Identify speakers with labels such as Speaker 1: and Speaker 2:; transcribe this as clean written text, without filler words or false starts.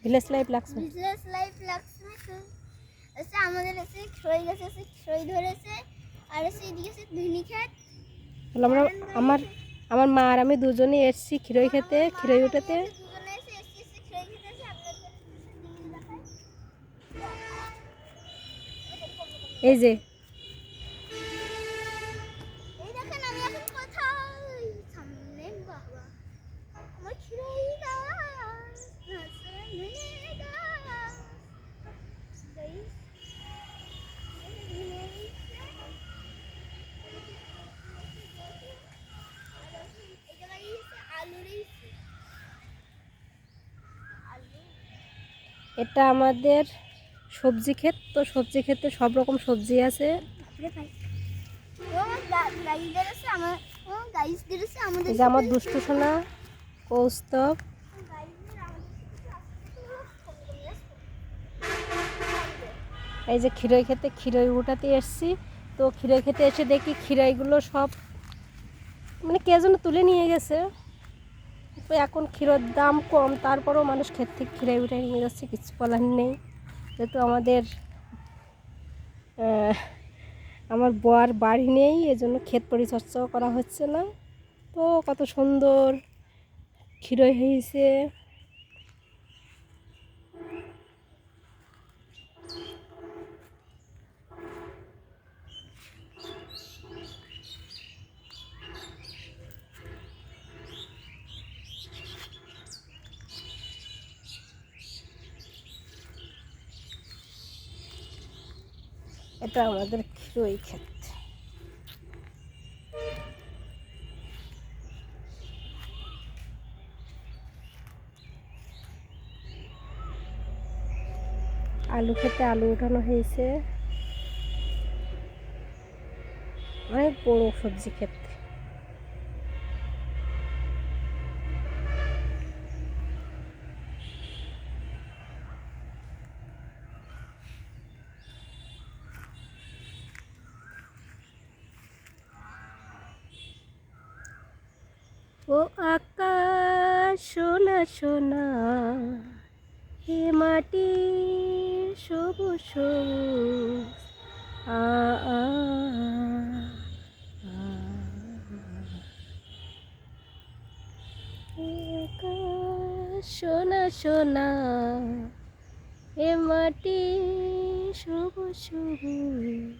Speaker 1: Village life লাগছে।
Speaker 2: Village life লাগছে এসে আমাদের এসে খই গাছে এসে খই ধরেছে আর এসে এদিকে এসে ধুনি খেত।
Speaker 1: আমরা আমার মা আর আমি দুজনে এসেছি খিরই খেতে, খিরই উঠাতে।
Speaker 2: দুজনে এসে খই খেতেছে। আপনাদের দিন দেখায়
Speaker 1: এই যে
Speaker 2: এই দেখেন আমি এখন কোথায় সামনে বাবা আমার খই গাছ আছে ধুনি গাছ গাইস
Speaker 1: এটা আমাদের সবজি ক্ষেত। তো সবজি ক্ষেতে সব রকম সবজি আছে। এই যে আমার দুষ্টু সোনা কৌস্তব। এই যে খিরই খেতে খিরই উঠাতে এসছি। তো খিরই খেতে এসে দেখি খিরাইগুলো সব মানে কে যেন তুলে নিয়ে গেছে। তো এখন ক্ষীরের দাম কম, তারপরেও মানুষ ক্ষেত থেকে খিরাই উঠে নিয়ে যাচ্ছে, কিছু বলার নেই। যেহেতু আমার বর বাড়ি নেই, এজন্য ক্ষেত পরিচর্যাও করা হচ্ছে না। তো কত সুন্দর খিরই হয়েছে। এটা আমাদের খিরই ক্ষেত। আলু খেতে আলু উঠানো হয়েছে, অনেক বড় সবজি ক্ষেত। ও আকাশ সোনা সোনা, হে মাটি সবুজ সবুজ, আ আ আকাশ সোনা সোনা, হে মাটি সবুজ সবুজ।